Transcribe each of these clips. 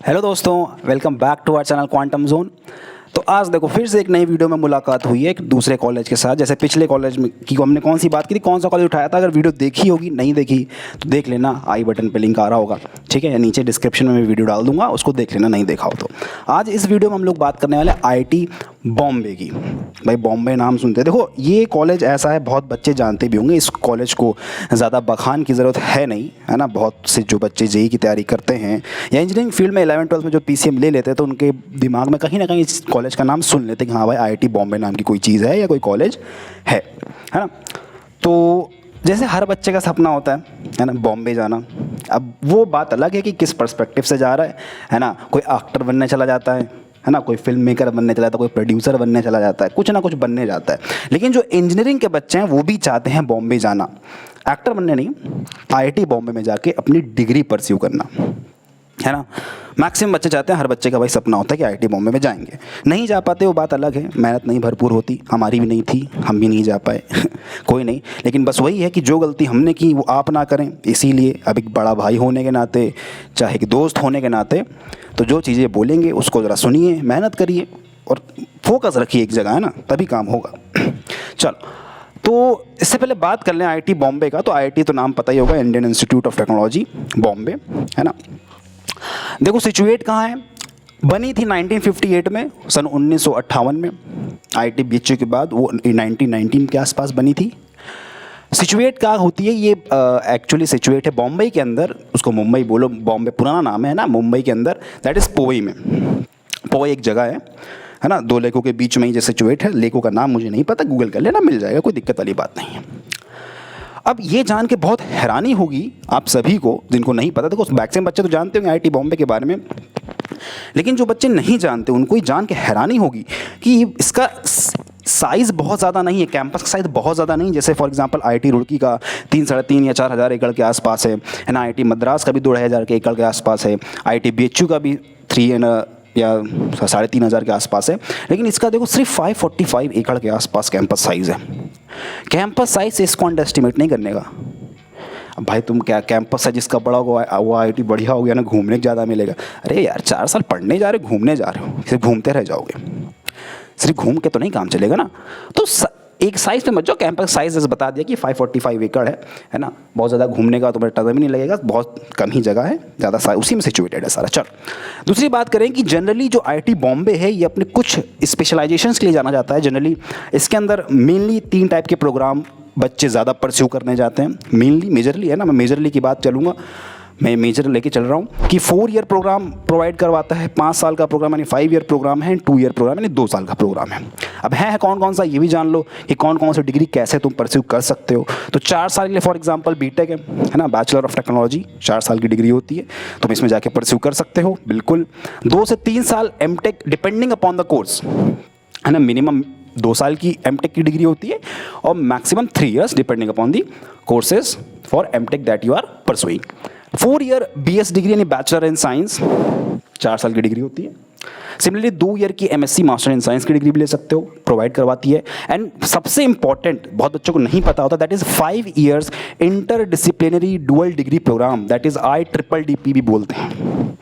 Hello दोस्तों, welcome back to our channel Quantum Zone. तो आज देखो फिर से एक नई वीडियो में मुलाकात हुई है एक दूसरे कॉलेज के साथ। जैसे पिछले कॉलेज में की हमने कौन सी बात की थी, कौन सा कॉलेज उठाया था, अगर वीडियो देखी होगी, नहीं देखी तो देख लेना, आई बटन पे लिंक आ रहा होगा, ठीक है, या नीचे डिस्क्रिप्शन में मैं वीडियो डाल दूंगा, उसको देख लेना नहीं देखा हो तो। आज इस वीडियो में हम लोग बात करने वाले IIT बॉम्बे की। भाई बॉम्बे नाम सुनते हैं, देखो ये कॉलेज ऐसा है, बहुत बच्चे जानते भी होंगे इस कॉलेज को, ज़्यादा बखान की ज़रूरत है नहीं, है ना। बहुत से जो बच्चे जेईई की तैयारी करते हैं या इंजीनियरिंग फील्ड में 11th-12th में जो PCM ले लेते हैं तो उनके दिमाग में कहीं ना कहीं इस कॉलेज का नाम सुन लेते हैं कि हाँ भाई IIT बॉम्बे नाम की कोई चीज़ है या कोई कॉलेज है ना। तो जैसे हर बच्चे का सपना होता है ना, बॉम्बे जाना। अब वो बात अलग है कि किस पर्सपेक्टिव से जा रहा है ना। कोई एक्टर बनने चला जाता है ना, कोई फिल्म मेकर बनने चला जाता है, कोई प्रोड्यूसर बनने चला जाता है, कुछ ना कुछ बनने जाता है। लेकिन जो इंजीनियरिंग के बच्चे हैं वो भी चाहते हैं बॉम्बे जाना, एक्टर बनने नहीं, IIT बॉम्बे में जाके अपनी डिग्री परस्यू करना, है ना। मैक्सिमम बच्चे चाहते हैं, हर बच्चे का भाई सपना होता है कि IIT बॉम्बे में जाएंगे। नहीं जा पाते वो बात अलग है, मेहनत नहीं भरपूर होती, हमारी भी नहीं थी, हम भी नहीं जा पाए कोई नहीं। लेकिन बस वही है कि जो गलती हमने की वो आप ना करें, इसीलिए अब एक बड़ा भाई होने के नाते, चाहे एक दोस्त होने के नाते, तो जो चीज़ें बोलेंगे उसको ज़रा सुनिए, मेहनत करिए और फोकस रखिए एक जगह, है ना, तभी काम होगा चलो, तो इससे पहले बात कर लें IIT बॉम्बे का। तो IIT तो नाम पता ही होगा, Indian institute of technology Bombay, है ना। देखो सिचुएट कहाँ है, बनी थी 1958 में, सन 1958 में। IIT BHU के बाद वो 1919 के आसपास बनी थी। सिचुएट कहाँ होती है ये, एक्चुअली सिचुएट है बॉम्बे के अंदर, उसको मुंबई बोलो, बॉम्बे पुराना नाम है ना, मुंबई के अंदर, दैट इज़ पोवई में। पोवई एक जगह है ना, दो लेकों के बीच में ही जो सिचुएट है। लेकों का नाम मुझे नहीं पता, गूगल कर लेना, मिल जाएगा, कोई दिक्कत वाली बात नहीं है। अब ये जान के बहुत हैरानी होगी आप सभी को जिनको नहीं पता। देखो मैक्सिमम बच्चे तो जानते होंगे IIT बॉम्बे के बारे में, लेकिन जो बच्चे नहीं जानते उनको ही जान के हैरानी होगी कि इसका साइज़ बहुत ज़्यादा नहीं है, कैंपस का साइज़ बहुत ज़्यादा नहीं। जैसे फॉर एग्जांपल IIT रुड़की का 3-3.5 या 4,000 एकड़ के आसपास है ना। IIT मद्रास का भी 2,500 के एकड़ के आसपास है। IIT BHU का भी 3 या 3,500 के आसपास है। लेकिन इसका देखो सिर्फ 545 एकड़ के आसपास कैंपस साइज़ है। कैंपस साइज से इसको अंडर एस्टिमेट नहीं करने का। अब भाई तुम क्या, कैंपस है जिसका बड़ा होगा वो IIT बढ़िया हो गया ना, घूमने ज़्यादा मिलेगा। अरे यार 4 साल पढ़ने जा रहे हो, घूमने जा रहे हो, सिर्फ घूमते रह जाओगे, सिर्फ घूम के तो नहीं काम चलेगा ना। तो एक साइज़ पे मत जाओ, कैंपस साइज बता दिया कि 545 एकड़ है ना। बहुत ज़्यादा घूमने का तुम्हें टाइम भी नहीं लगेगा, बहुत कम ही जगह है, ज़्यादा साइज उसी में सिचुएटेड है सारा। चल दूसरी बात करें कि जनरली जो IIT बॉम्बे है ये अपने कुछ स्पेशलाइजेशंस के लिए जाना जाता है। जनरली इसके अंदर मेनली 3 टाइप के प्रोग्राम बच्चे ज़्यादा परस्यू करने जाते हैं, मेनली मेजरली, है ना। मैं मेजरली की बात चलूँगा, मैं मेजर लेके चल रहा हूँ कि 4 ईयर प्रोग्राम प्रोवाइड करवाता है, 5 साल का प्रोग्राम यानी 5 ईयर प्रोग्राम है, 2 ईयर प्रोग्राम यानी 2 साल का प्रोग्राम है। अब है कौन कौन सा ये भी जान लो कि कौन कौन सी डिग्री कैसे तुम परस्यू कर सकते हो। तो 4 साल के लिए फॉर एग्जांपल बीटेक है ना, बैचलर ऑफ टेक्नोलॉजी, 4 साल की डिग्री होती है, तुम इसमें जाके परस्यू कर सकते हो बिल्कुल। 2 से 3 साल MTech depending upon the course, है ना। मिनिमम 2 साल की MTech की डिग्री होती है और maximum 3 years depending upon the courses for MTech that you are pursuing. 4 year BS degree यानी बैचलर इन साइंस, 4 साल की डिग्री होती है। सिमिलरली 2 ईयर की MSc मास्टर इन साइंस की डिग्री भी ले सकते हो, प्रोवाइड करवाती है। एंड सबसे इंपॉर्टेंट, बहुत बच्चों को नहीं पता होता, that is 5 years interdisciplinary dual degree program, that is IEEE भी बोलते हैं।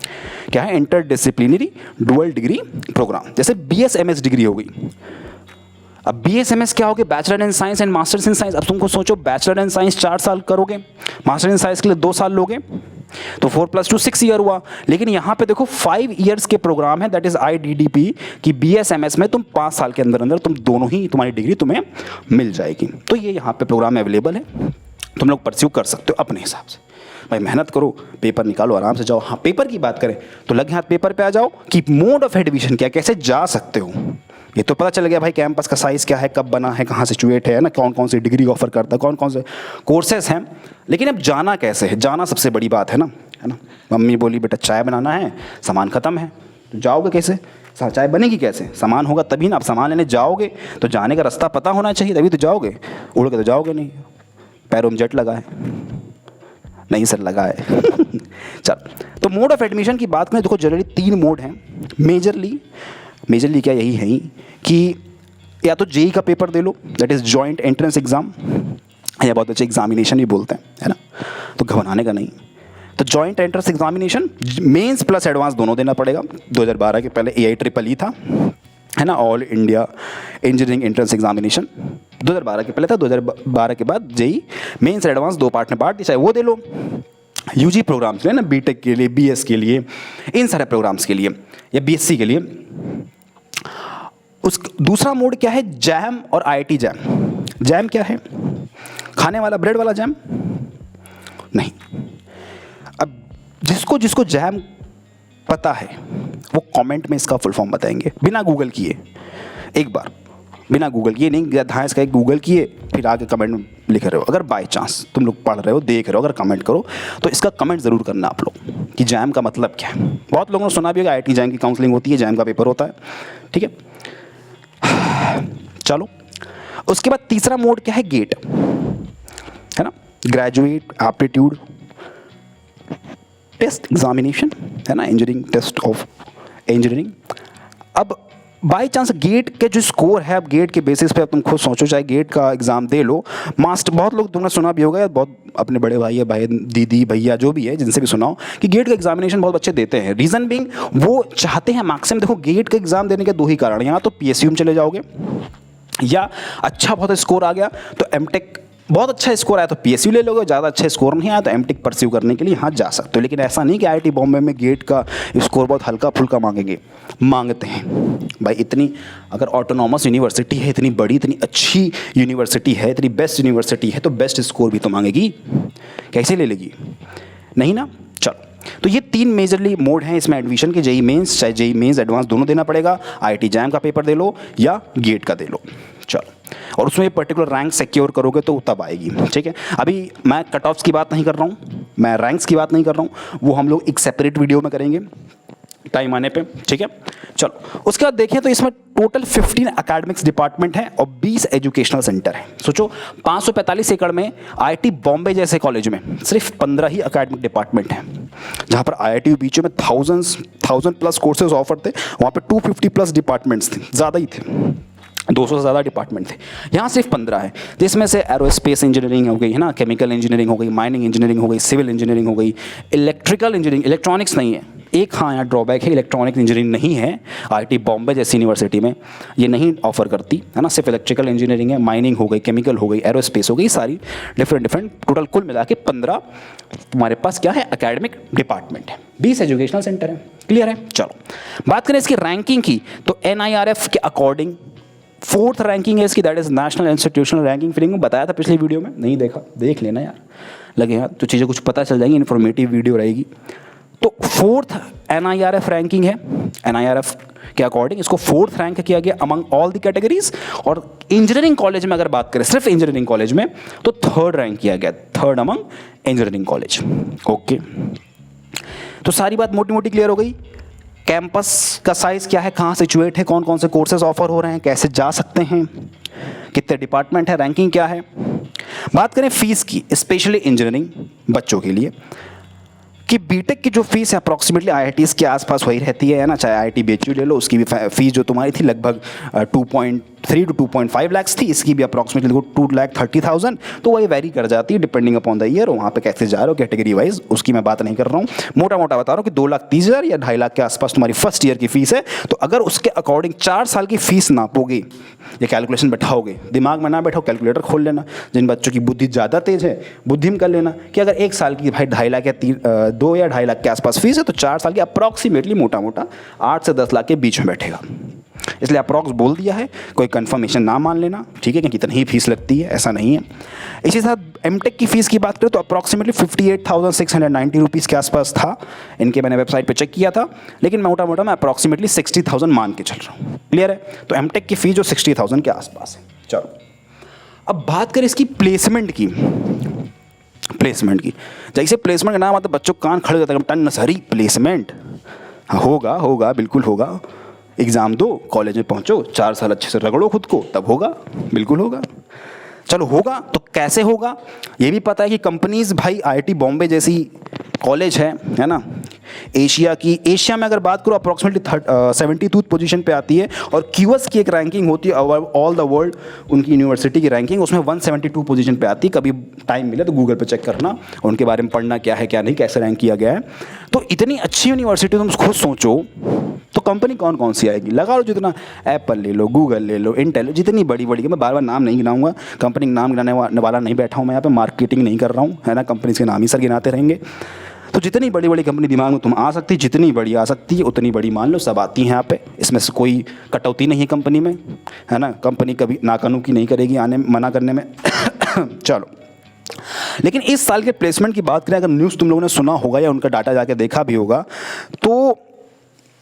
क्या है? Interdisciplinary dual degree program. जैसे BS MS डिग्री हो गई। अब BS MS क्या होगी? Bachelor in science and masters in science. अब तुमको सोचो, बैचलर इन साइंस 4 साल करोगे, मास्टर इन साइंस के लिए 2 साल लोगे, तो 4 + 2 6 ईयर हुआ। लेकिन यहाँ पे देखो 5 ईयर्स के प्रोग्राम है, दैट इज IDDP की BS MS में तुम 5 साल के अंदर अंदर तुम दोनों ही, तुम्हारी डिग्री तुम्हें मिल जाएगी। तो ये यहाँ पे प्रोग्राम अवेलेबल है, तुम लोग परस्यू कर सकते हो अपने हिसाब से। भाई मेहनत करो, पेपर निकालो, आराम से जाओ। हाँ पेपर की बात करें तो लगे हाथ पेपर पे आ जाओ कि मोड ऑफ एडमिशन क्या, कैसे जा सकते हो। ये तो पता चल गया भाई कैंपस का साइज़ क्या है, कब बना है, कहाँ सिचुएट है ना, कौन कौन सी डिग्री ऑफर करता है, कौन कौन से कोर्सेज हैं। लेकिन अब जाना कैसे है, जाना सबसे बड़ी बात है ना। मम्मी बोली बेटा चाय बनाना है, सामान ख़त्म है, तो जाओगे कैसे? चाय बनेगी कैसे? सामान होगा तभी ना। आप सामान लेने जाओगे तो जाने का रास्ता पता होना चाहिए, तभी तो जाओगे। उड़ के तो जाओगे नहीं। पैरों में जट लगा है? नहीं सर लगा है चल, तो मोड ऑफ एडमिशन की बात करें, देखो जनरली 3 मोड हैं मेजरली क्या यही है कि या तो JEE का paper they low, that is joint entrance exam, या बहुत अच्छे एग्जामिनेशन भी बोलते हैं, है ना। तो घबराने का नहीं, तो joint entrance examination mains plus advance दोनों देना पड़ेगा। 2012 के पहले AIEEE था, है ना, all India engineering entrance examination 2012 के पहले था। 2012 के बाद JEE मेंस एडवांस 2 पार्ट में बांट दिया, चाहे वो दे लो UG प्रोग्राम्स के लिए ना, BTech के लिए, BS के लिए, इन सारे प्रोग्राम्स के लिए, या BSc के लिए। उस दूसरा मोड क्या है, जैम और IIT जैम। जैम क्या है, खाने वाला ब्रेड वाला जैम नहीं। अब जिसको जिसको जैम पता है वो कमेंट में इसका फुल फॉर्म बताएंगे, बिना गूगल किए। एक बार बिना गूगल किए नहीं, धाएँ इसका एक गूगल किए फिर आगे कमेंट में लिख रहे हो। अगर बाय चांस तुम लोग पढ़ रहे हो, देख रहे हो, अगर कमेंट करो तो इसका कमेंट ज़रूर करना आप लोग कि जैम का मतलब क्या है। बहुत लोगों ने सुना भी होगा IIT जैम की काउंसलिंग होती है, जैम का पेपर होता है, ठीक है। चलो उसके बाद तीसरा मोड क्या है, गेट, है ना, ग्रेजुएट एप्टीट्यूड टेस्ट एग्जामिनेशन, है ना, इंजीनियरिंग टेस्ट ऑफ इंजीनियरिंग। अब बाई चांस गेट के जो स्कोर है, अब गेट के बेसिस पे अब तुम खुद सोचो, चाहे गेट का एग्ज़ाम दे लो, मास्टर, बहुत लोग तुमने सुना भी होगा, बहुत अपने बड़े भाई या भाई दीदी भैया जो भी है जिनसे भी सुनाओ कि गेट का एग्जामिनेशन बहुत बच्चे देते हैं। रीज़न बिंग वो चाहते हैं मैक्सिमम, देखो गेट का एग्ज़ाम देने के 2 ही कारण, या तो PSU में चले जाओगे, या अच्छा बहुत स्कोर आ गया तो MTech, बहुत अच्छा स्कोर आया तो PSU ले लोगे, ज़्यादा अच्छा स्कोर नहीं आया तो MTech परस्यू करने के लिए यहाँ जा सकते हो। लेकिन ऐसा नहीं कि IIT बॉम्बे में गेट का स्कोर बहुत हल्का फुल्का मांगेंगे, मांगते हैं भाई। इतनी अगर ऑटोनॉमस यूनिवर्सिटी है, इतनी बड़ी, इतनी अच्छी यूनिवर्सिटी है, इतनी बेस्ट यूनिवर्सिटी है, तो बेस्ट स्कोर भी तो मांगेगी, कैसे ले लेगी, नहीं ना। चलो, तो ये 3 मेजरली मोड हैं इसमें एडमिशन के, JEE मेंस, चाहे JEE मेंस एडवांस दोनों देना पड़ेगा, IIT जैम का पेपर दे लो या गेट का दे लो। चलो, और उसमें पर्टिकुलर रैंक सिक्योर करोगे तो तब आएगी, ठीक है। अभी मैं कट ऑफ्स की बात नहीं कर रहा हूँ, मैं रैंक्स की बात नहीं कर रहा हूँ, वो हम लोग एक सेपरेट वीडियो में करेंगे टाइम आने पे, ठीक है। चलो उसके बाद देखें तो इसमें टोटल 15 एकेडमिक्स डिपार्टमेंट है और 20 एजुकेशनल सेंटर है। सोचो 545 एकड़ में IIT बॉम्बे जैसे कॉलेज में सिर्फ 15 ही एकेडमिक डिपार्टमेंट हैं, जहाँ पर IIT बीच में 1000 प्लस कोर्सेज ऑफर थे, वहाँ पे 250 प्लस डिपार्टमेंट्स थे, ज़्यादा ही थे, 200 से ज़्यादा डिपार्टमेंट थे। यहाँ सिर्फ 15 है, जिसमें से एरोस्पेस इंजीनियरिंग हो गई, है ना, केमिकल इंजीनियरिंग हो गई, माइनिंग इंजीनियरिंग हो गई, सिविल इंजीनियरिंग हो गई, इलेक्ट्रिकल इंजीनियरिंग, इलेक्ट्रॉनिक्स नहीं है। एक हाँ यहाँ ड्रॉबैक है, इलेक्ट्रॉनिक इंजीनियरिंग नहीं है IIT बॉम्बे जैसी यूनिवर्सिटी में, ये नहीं ऑफर करती, है ना। सिर्फ इलेक्ट्रिकल इंजीनियरिंग है, माइनिंग हो गई, केमिकल हो गई, एरोस्पेस हो गई, सारी डिफरेंट टोटल कुल मिला के 15 तुम्हारे पास क्या है, एकेडमिक डिपार्टमेंट है, 20 एजुकेशनल सेंटर है। क्लियर है। चलो बात करें इसकी रैंकिंग की, तो NIRF के अकॉर्डिंग 4th रैंकिंग है इसकी, that is national institutional ranking. फिर बताया था पिछली वीडियो में, नहीं देखा देख लेना यार, लगे यार तो चीज़ें कुछ पता चल जाएंगी, इन्फॉर्मेटिव वीडियो रहेगी। तो 4th NIRF रैंकिंग है, NIRF के अकॉर्डिंग इसको 4th रैंक किया गया अमंग ऑल द कैटेगरीज। और इंजीनियरिंग कॉलेज में अगर बात करें, सिर्फ इंजीनियरिंग कॉलेज में, तो 3rd रैंक किया गया, 3rd among engineering college. Okay, तो सारी बात मोटी मोटी क्लियर हो गई। कैंपस का साइज़ क्या है, कहाँ सिचुएट है, कौन कौन से कोर्सेज ऑफर हो रहे हैं, कैसे जा सकते हैं, कितने डिपार्टमेंट है, रैंकिंग क्या है। बात करें फीस की, स्पेशली इंजीनियरिंग बच्चों के लिए, कि बीटेक की जो फीस है अप्रॉक्सीमेटली IITs के आसपास वही रहती है ना। चाहे IIT BHU ले लो, उसकी भी फीस जो तुम्हारी थी लगभग 2.3 to 2.5 लाख थी, इसकी भी अप्रॉक्सीमेटली 2,30,000, तो वही वेरी कर जाती है डिपेंडिंग अपॉन द ईयर, वहाँ पे कैसे जा रहे हो कैटेगरी वाइज, उसकी मैं बात नहीं कर रहा हूँ, मोटा मोटा बता रहा हूँ कि 2,30,000 या 2.5 लाख के आसपास तुम्हारी फर्स्ट ईयर की फीस है। तो अगर उसके अकॉर्डिंग 4 साल की फीस नापोगे या कैलकुलेशन बैठाओगे, दिमाग में ना बैठाओ, कैलकुलेटर खोल लेना, जिन बच्चों की बुद्धि ज़्यादा तेज है बुद्धि में कर लेना कि अगर 1 साल की भाई 2.5 लाख या 2 या 2.5 लाख के आसपास फीस है, तो 4 साल की अप्रॉक्सीमेटली मोटा मोटा 8 से 10 लाख के बीच में बैठेगा। इसलिए अप्रॉक्स बोल दिया है, कोई कंफर्मेशन ना मान लेना, ठीक है, कि कितनी ही फीस लगती है, ऐसा नहीं है। इसी साथ MTech की फ़ीस की बात करें तो अप्रॉक्सीमेटली 58,690 रुपीज़ के आसपास था, इनके मैंने वेबसाइट पे चेक किया था, लेकिन मोटा मोटा मैं अप्रॉक्सीमेटली 60,000 मान के चल रहा हूँ। क्लियर है। तो MTech की फ़ीस जो 60,000 के आसपास है। चलो अब बात करें इसकी प्लेसमेंट की, जैसे प्लेसमेंट का नाम आता है बच्चों कान खड़े हो जाता है, टन नसरी प्लेसमेंट होगा बिल्कुल होगा। एग्ज़ाम दो, कॉलेज में पहुंचो, 4 साल अच्छे से रगड़ो खुद को, तब होगा, बिल्कुल होगा। चलो होगा तो कैसे होगा, ये भी पता है कि कंपनीज़ भाई IIT बॉम्बे जैसी कॉलेज है ना, एशिया में अगर बात करो अप्रॉक्सीमेटली 72 पोजीशन पे आती है, और क्यूएस की एक रैंकिंग होती है ऑल द वर्ल्ड, उनकी यूनिवर्सिटी की रैंकिंग, उसमें 172 पोजीशन पे आती है। कभी टाइम मिले तो गूगल पे चेक करना, उनके बारे में पढ़ना क्या है क्या नहीं, कैसे रैंक किया गया है। तो इतनी अच्छी यूनिवर्सिटी तुम खुद सोचो, तो कंपनी कौन कौन सी आएगी, लगा लो जितना, एप्पल ले लो, गूगल ले लो, इंटेल, जितनी बड़ी बड़ी, मैं बार बार नाम नहीं गिनाऊंगा, कंपनी का नाम गिनाने वाला नहीं बैठा हूँ मैं यहाँ पे, मार्केटिंग नहीं कर रहा हूँ, है ना, कंपनी के नाम ही सर गिनाते रहेंगे। तो जितनी बड़ी बड़ी कंपनी दिमाग में तुम आ सकती, जितनी बड़ी आ सकती है उतनी बड़ी मान लो, सब आती हैं यहाँ पे, इसमें से कोई कटौती नहीं है कंपनी में, है ना, कंपनी कभी नाकानूनी नहीं करेगी आने मना करने में। चलो, लेकिन इस साल के प्लेसमेंट की बात करें, अगर न्यूज़ तुम लोगों ने सुना होगा या उनका डाटा जाके देखा भी होगा, तो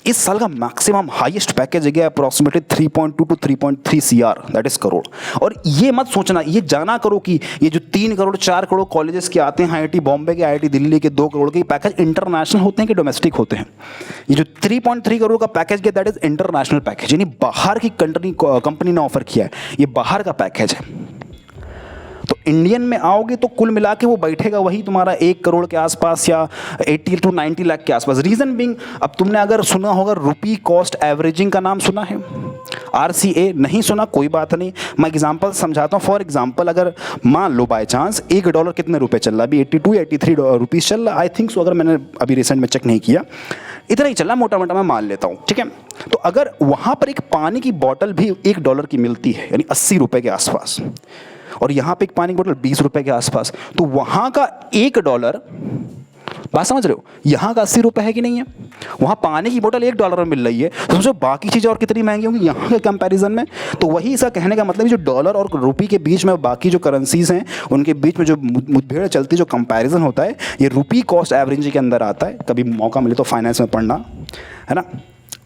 इस साल का मैक्सिमम हाईएस्ट पैकेज है approximately 3.2 to 3.3 CR, that is crore. और ये मत सोचना, ये जाना करो कि ये जो 3 करोड़ 4 करोड़ कॉलेजेस के आते हैं, IIT बॉम्बे के, IIT दिल्ली के 2 करोड़ के पैकेज इंटरनेशनल होते हैं कि डोमेस्टिक होते हैं। ये जो 3.3 करोड़ का पैकेज गया, दैट इज इंटरनेशनल पैकेज, यानी बाहर की कंपनी ने ऑफर किया है, ये बाहर का पैकेज है। तो इंडियन में आओगे तो कुल मिला के वो बैठेगा वही तुम्हारा 1 करोड़ के आसपास या 80 to 90 लाख के आसपास। रीज़न बिंग, अब तुमने अगर सुना होगा रुपी कॉस्ट एवरेजिंग का नाम सुना है, RCA नहीं सुना, कोई बात नहीं, मैं एग्जांपल समझाता हूँ। फॉर एग्जांपल, अगर मान लो बाय चांस $1 कितने रुपए चल रहा है, अभी 82 या 83 रुपीज़ चल रहा, आई थिंक सो, अगर मैंने अभी रिसेंट में चेक नहीं किया, इतना ही चल रहा, मोटा मोटा मैं मान लेता हूँ, ठीक है। तो अगर वहाँ पर एक पानी की बॉटल भी $1 की मिलती है, यानी 80 रुपये के आसपास, और यहाँ पे एक पानी की बोतल 20 रुपए के आसपास, तो वहाँ का $1, बात समझ रहे हो, यहाँ का 80 रुपए है कि नहीं है, वहाँ पानी की बोतल $1 में मिल रही है, तो सोचो बाकी चीज़ें और कितनी महंगी होंगी यहाँ के कंपैरिजन में। तो वही इसका कहने का मतलब, जो डॉलर और रुपये के बीच में बाकी जो करेंसीज हैं उनके बीच में जो मुठभेड़ चलती है, जो कंपैरिजन होता है, ये रुपी कॉस्ट एवरेज के अंदर आता है। कभी मौका मिले तो फाइनेंस में पढ़ना, है ना।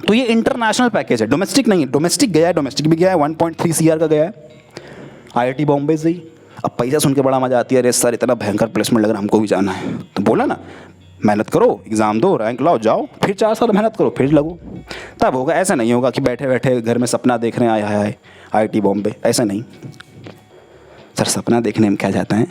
तो ये इंटरनेशनल पैकेज है, डोमेस्टिक नहीं है। डोमेस्टिक गया है, डोमेस्टिक भी गया है, 1.3 CR का गया है IIT बॉम्बे से ही। अब पैसा सुन के बड़ा मजा आती है, अरे सर इतना भयंकर प्लेसमेंट लग रहा है, हमको भी जाना है। तो बोला ना, मेहनत करो, एग्ज़ाम दो, रैंक लाओ, जाओ, फिर 4 साल मेहनत करो, फिर लगो, तब होगा। ऐसा नहीं होगा कि बैठे बैठे घर में सपना देख रहे हैं, आया है IIT बॉम्बे, ऐसा नहीं। सर सपना देखने में क्या जाता है।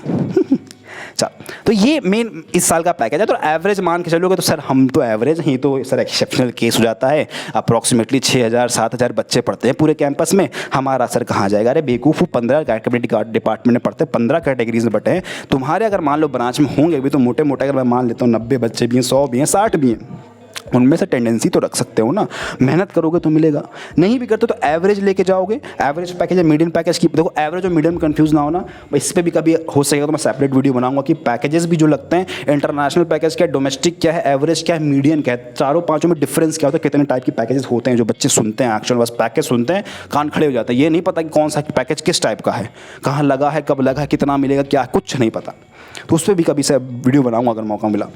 चल, तो ये मेन इस साल का पैकेज है। तो एवरेज मान के चलोगे तो सर हम तो एवरेज ही, तो सर एक्सेप्शनल केस हो जाता है, अप्रॉक्सीमेटली 6,000-7,000 बच्चे पढ़ते हैं पूरे कैंपस में, हमारा सर कहाँ जाएगा। अरे बेवकूफ़, 15 कम्युनिटी डिपार्टमेंट में पढ़ते हैं, 15 कैटेगरीज में बटे हैं। तुम्हारे अगर मान लो ब्रांच में होंगे भी तो मोटे मोटे, अगर मैं मान लेता हूँ 90 बच्चे भी हैं, 100 भी हैं, 60 भी हैं, उनमें से टेंडेंसी तो रख सकते हो ना, मेहनत करोगे तो मिलेगा। नहीं भी करते तो एवरेज लेके जाओगे, एवरेज पैकेज या मीडियम पैकेज की, देखो एवरेज और मीडियम कंफ्यूज ना होना, इस पर भी कभी हो सकेगा तो मैं सेपरेट वीडियो बनाऊंगा कि पैकेजेस भी जो लगते हैं, इंटरनेशनल पैकेज क्या है, डोमेस्टिक क्या है, एवरेज क्या है, मीडियम क्या है, चारों पाँचों में डिफरेंस क्या होता है, कितने टाइप की पैकेजेस होते हैं। जो बच्चे सुनते हैं एक्चुअल, बस पैकेज सुनते हैं, कान खड़े हो जाते हैं, ये नहीं पता कि कौन सा पैकेज किस टाइप का है, कहाँ लगा है, कब लगा है, कितना मिलेगा, क्या, कुछ नहीं पता। तो उस पर भी कभी से वीडियो बनाऊंगा अगर मौका मिला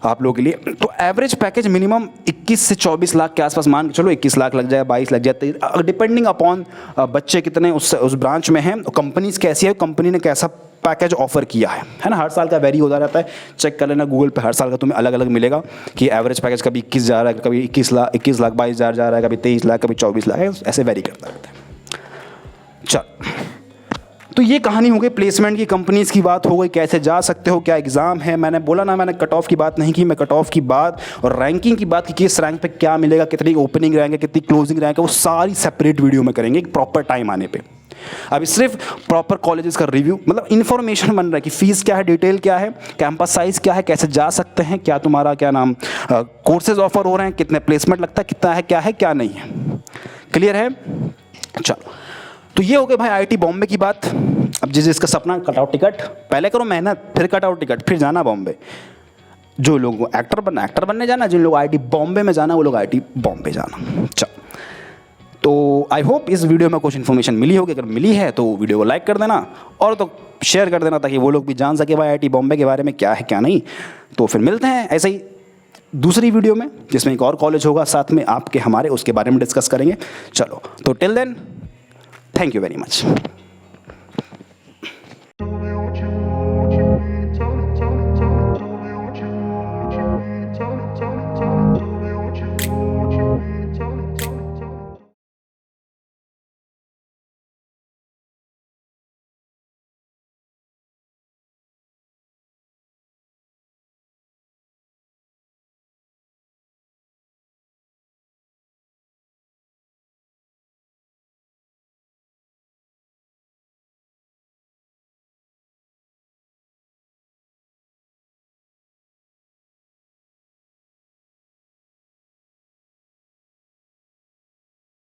आप लोगों के लिए। तो एवरेज पैकेज मिनिमम 21 से 24 लाख के आसपास मान के चलो, 21 लाख लग जाए, 22 लग जाते, डिपेंडिंग अपॉन बच्चे कितने उस ब्रांच में हैं, कंपनीज कैसी है, कंपनी ने कैसा पैकेज ऑफर किया है ना। हर साल का वेरी होता रहता है, चेक कर लेना गूगल पे, हर साल का तुम्हें अलग अलग मिलेगा कि एवरेज पैकेज कभी 21 जा रहा है, कभी 21 लाख 22,000 जा रहा है, कभी 23 लाख, कभी 24 लाख, ऐसे वेरी करता रहता है। चल, तो ये कहानी हो गई प्लेसमेंट की, कंपनीज़ की बात हो गई, कैसे जा सकते हो, क्या एग्ज़ाम है। मैंने बोला ना, मैंने कट ऑफ की बात नहीं की, मैं कट ऑफ की बात और रैंकिंग की बात की, किस रैंक पे क्या मिलेगा, कितनी ओपनिंग रैंक है, कितनी क्लोजिंग रैंक है, वो सारी सेपरेट वीडियो में करेंगे एक प्रॉपर टाइम आने पे। अभी सिर्फ प्रॉपर कॉलेजेस का रिव्यू, मतलब इन्फॉर्मेशन बन रहा है कि फीस क्या है, डिटेल क्या है, कैंपस साइज़ क्या है, कैसे जा सकते हैं, क्या तुम्हारा क्या नाम कोर्सेज ऑफर हो रहे हैं, कितने प्लेसमेंट लगता है, कितना है, क्या नहीं है। क्लियर है। चलो, तो ये हो गए भाई IIT बॉम्बे की बात। अब जिसका सपना कटआउट टिकट, पहले करो मेहनत, फिर कटआउट टिकट, फिर जाना बॉम्बे। जो लोगों को एक्टर बनने जाना, जिन लोग IIT बॉम्बे में जाना, वो लोग IIT बॉम्बे जाना। चल, तो आई होप इस वीडियो में कुछ इन्फॉर्मेशन मिली होगी। अगर मिली है तो वीडियो को लाइक कर देना और तो शेयर कर देना, ताकि वो लोग भी जान सके भाई IIT बॉम्बे के बारे में क्या है क्या नहीं। तो फिर मिलते हैं ऐसे ही दूसरी वीडियो में, जिसमें एक और कॉलेज होगा साथ में आपके हमारे, उसके बारे में डिस्कस करेंगे। चलो, तो till then, thank you very much.